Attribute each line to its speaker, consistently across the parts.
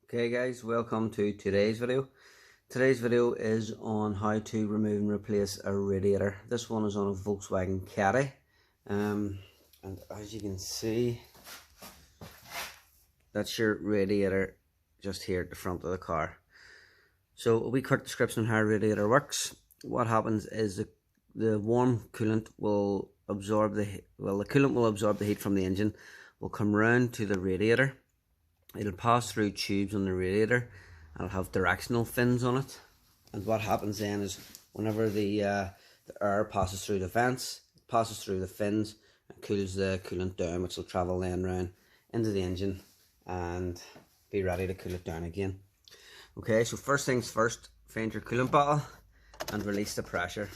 Speaker 1: Okay guys, welcome to today's video. Today's video is on how to remove and replace a radiator. This one is on a Volkswagen Caddy. And as you can see, that's your radiator just here at the front of the car. So a wee quick description on how a radiator works. What happens is the warm coolant will absorb the coolant will absorb the heat from the engine, will come round to the radiator. It'll pass through tubes on the radiator and it'll have directional fins on it. And what happens then is whenever the air passes through the vents, it passes through the fins and cools the coolant down, which will travel then round into the engine and be ready to cool it down again. Okay, so first things first, find your coolant bottle and release the pressure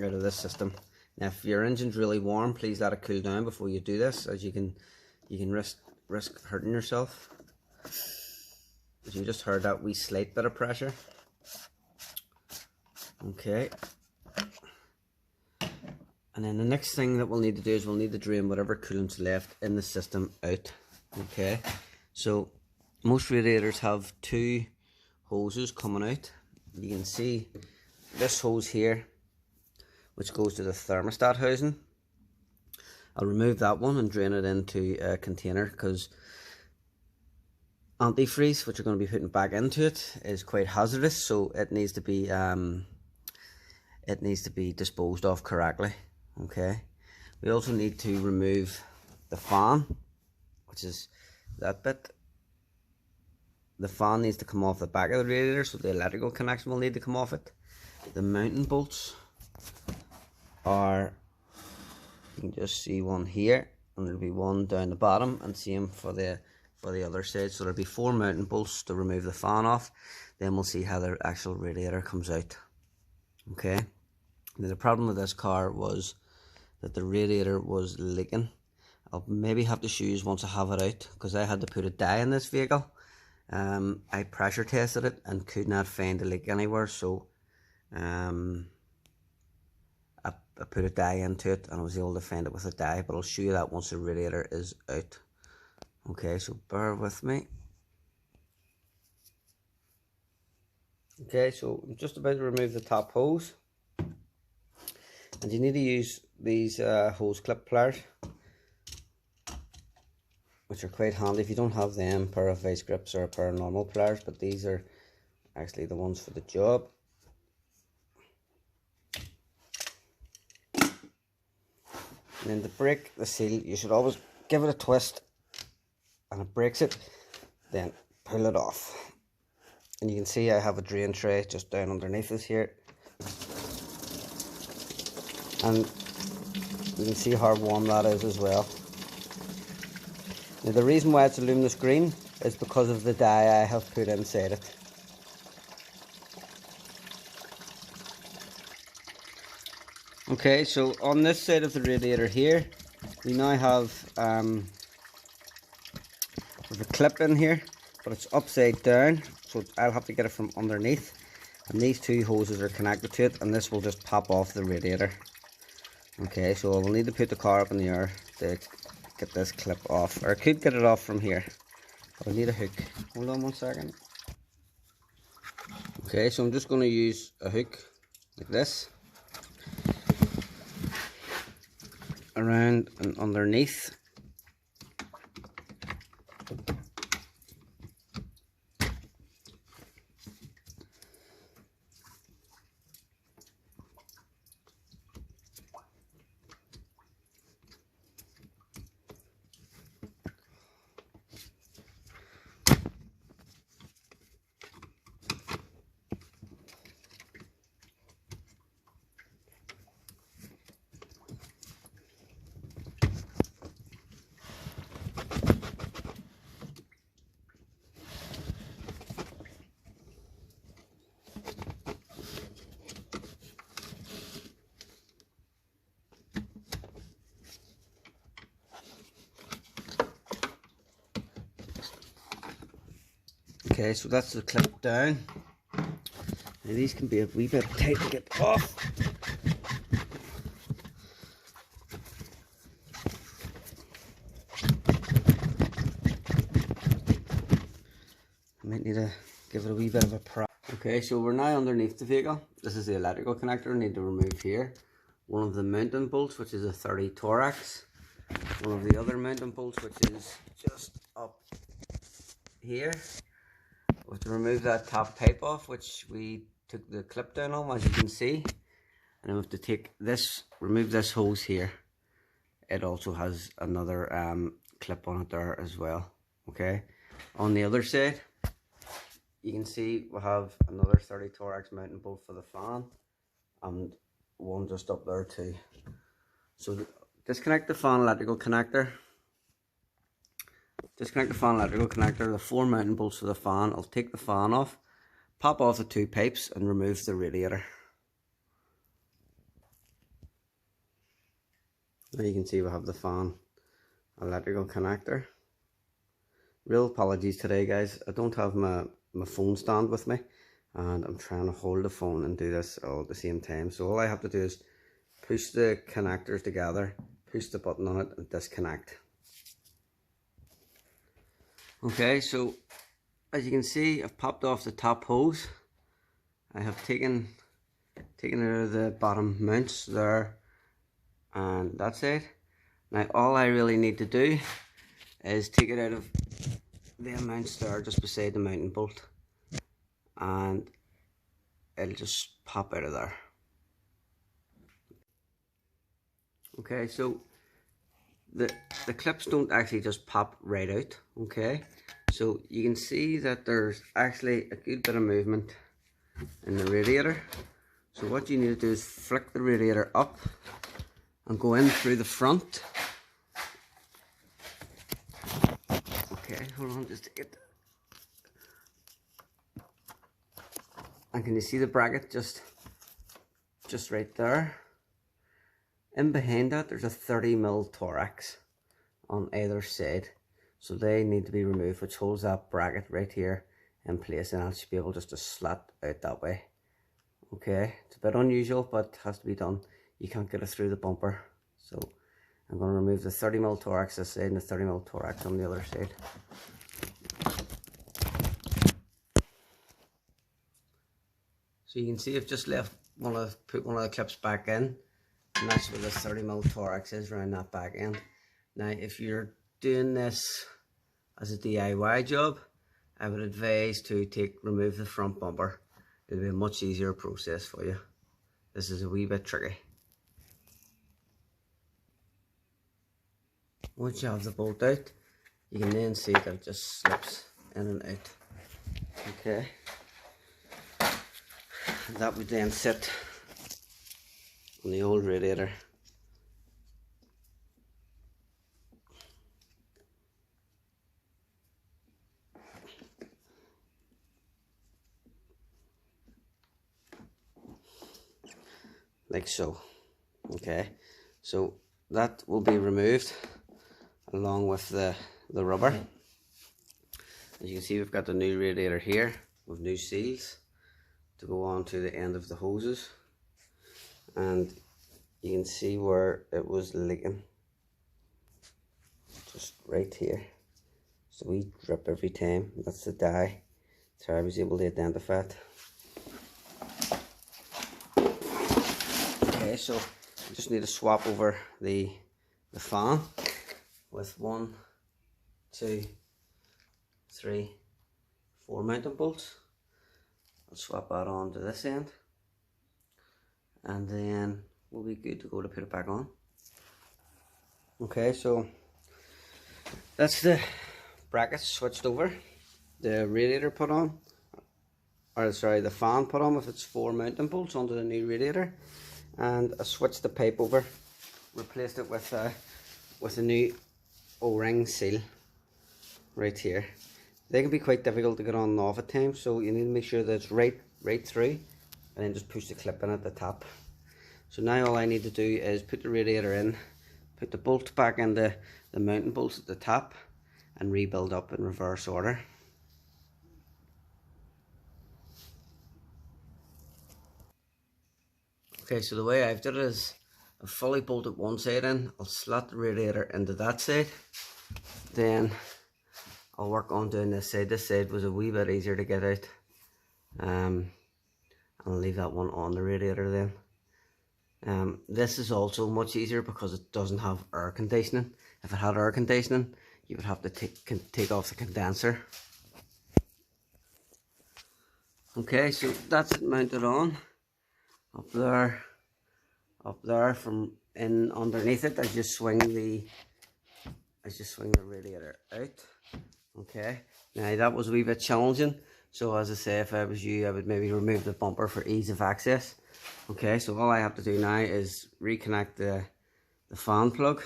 Speaker 1: out of this system. Now if your engine's really warm, please let it cool down before you do this, as you can risk hurting yourself. As you just heard that wee slight bit of pressure. Okay, and then the next thing that we'll need to do is we'll need to drain whatever coolant's left in the system out. Okay, so most radiators have two hoses coming out. You can see this hose here, which goes to the thermostat housing. I'll remove that one and drain it into a container, because antifreeze, which we're going to be putting back into it, is quite hazardous, so it needs to be disposed of correctly. Okay, we also need to remove the fan, which is that bit. The fan needs to come off the back of the radiator, so the electrical connection will need to come off it. The mounting bolts are, you can just see one here, and there'll be one down the bottom, and same for the other side. So there'll be 4 mounting bolts to remove the fan off. Then we'll see how the actual radiator comes out. Okay, now the problem with this car was that the radiator was leaking. I'll maybe have to show you once I have it out, because I had to put a dye in this vehicle. I pressure tested it and could not find a leak anywhere, so I put a dye into it and I was able to find it with a dye, but I'll show you that once the radiator is out. Okay, so bear with me. Okay, so I'm just about to remove the top hose, and you need to use these hose clip pliers, which are quite handy. If you don't have them, a pair of vice grips or a pair of normal pliers, but these are actually the ones for the job. And then to break the seal, you should always give it a twist, and it breaks it, then pull it off. And you can see I have a drain tray just down underneath this here, and you can see how warm that is as well. Now the reason why it's luminous green is because of the dye I have put inside it. Okay, so on this side of the radiator here, we now have a clip in here, but it's upside down, so I'll have to get it from underneath. And these two hoses are connected to it, and this will just pop off the radiator. Okay, so I will need to put the car up in the air to get this clip off, or I could get it off from here, but I need a hook. Hold on one second. Okay, so I'm just going to use a hook like this, around and underneath. Okay, so that's the clip down. Now these can be a wee bit tight to get off. Might need to give it a wee bit of a prop. Okay, so we're now underneath the vehicle. This is the electrical connector I need to remove here. One of the mounting bolts, which is a 30 Torax. One of the other mounting bolts, which is just up here. We have to remove that top pipe off, which we took the clip down on, as you can see. And then we have to take this, remove this hose here. It also has another clip on it there as well. Okay, on the other side, you can see we have another 30 Torax mounting bolt for the fan, and one just up there too. So disconnect the fan electrical connector. Disconnect the fan electrical connector, the 4 mounting bolts for the fan. I'll take the fan off, pop off the 2 pipes and remove the radiator. Now you can see we have the fan electrical connector. Real apologies today, guys. I don't have my phone stand with me, and I'm trying to hold the phone and do this all at the same time. So all I have to do is push the connectors together, push the button on it and disconnect. Okay, so as you can see, I've popped off the top hose. I have taken out of the bottom mounts there, and that's it. Now all I really need to do is take it out of the mounts there just beside the mounting bolt, and it'll just pop out of there. Okay, so the clips don't actually just pop right out. Okay, so you can see that there's actually a good bit of movement in the radiator. So what you need to do is flick the radiator up and go in through the front. Okay, hold on just to get. And can you see the bracket just right there? In behind that, there's a 30mm Torax on either side, so they need to be removed, which holds that bracket right here in place, and it should be able just to slat out that way. Okay, it's a bit unusual, but has to be done. You can't get it through the bumper, so I'm going to remove the 30mm Torax this side and the 30mm Torax on the other side. So you can see I've just put one of the clips back in, and that's where the 30mm Torax is, around that back end. Now if you're doing this as a DIY job, I would advise to remove the front bumper. It'll be a much easier process for you. This is a wee bit tricky. Once you have the bolt out, you can then see that it just slips in and out. Okay. That would then sit on the old radiator. Like so. Okay, so that will be removed along with the rubber. As you can see, we've got the new radiator here with new seals to go on to the end of the hoses, and you can see where it was leaking, just right here. So we drip every time. That's the dye, so I was able to identify it. Okay, so we just need to swap over the fan with 1, 2, 3, 4 mounting bolts. I'll swap that on to this end, and then we'll be good to go to put it back on. Okay, so that's the brackets switched over, the radiator put on, or sorry, the fan put on with its 4 mounting bolts onto the new radiator, and I switched the pipe over, replaced it with a new O-ring seal right here. They can be quite difficult to get on and off at times, so you need to make sure that it's right through, and then just push the clip in at the top. So now all I need to do is put the radiator in, put the bolt back into the mounting bolts at the top, and rebuild up in reverse order. Okay, so the way I've done it is I've fully bolted one side in, I'll slot the radiator into that side, then I'll work on doing this side. This side was a wee bit easier to get out. I'll leave that one on the radiator then. This is also much easier because it doesn't have air conditioning. If it had air conditioning, you would have to take off the condenser. Okay, so that's it mounted on. Up there from in underneath it, I just swing the radiator out. Okay, now that was a wee bit challenging, so as I say, if I was you, I would maybe remove the bumper for ease of access. Okay, so all I have to do now is reconnect the fan plug,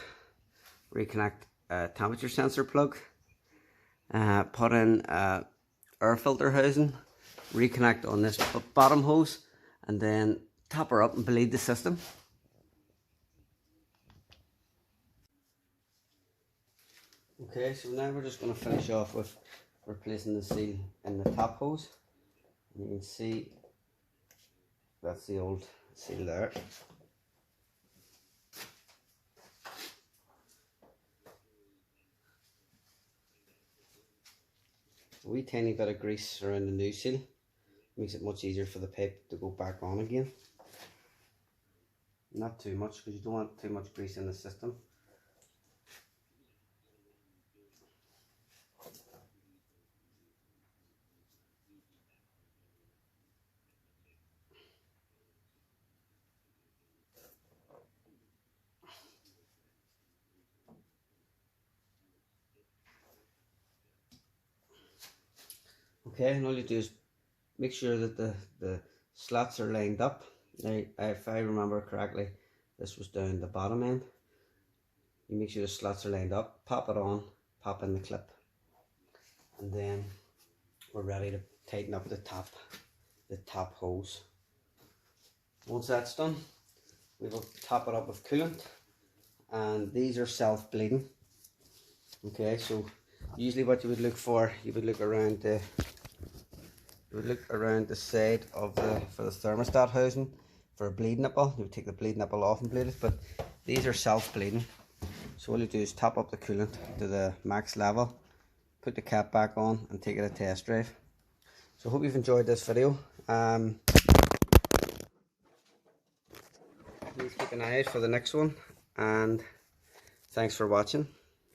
Speaker 1: reconnect a temperature sensor plug, put in air filter housing, reconnect on this bottom hose, and then top her up and bleed the system. Okay, so now we're just going to finish off with replacing the seal in the top hose. You can see that's the old seal there. A wee tiny bit of grease around the new seal makes it much easier for the pipe to go back on again. Not too much, because you don't want too much grease in the system. Okay, and all you do is make sure that the slats are lined up. Now, if I remember correctly, this was down the bottom end. You make sure the slats are lined up, pop it on, pop in the clip, and then we're ready to tighten up the top hose. Once that's done, we will top it up with coolant, and these are self-bleeding. Okay, so usually what you would look for, you would look around the side of for the thermostat housing for a bleed nipple. You would take the bleed nipple off and bleed it, but these are self-bleeding. So all you do is top up the coolant to the max level, put the cap back on, and take it a test drive. So I hope you've enjoyed this video. Please keep an eye out for the next one, and thanks for watching.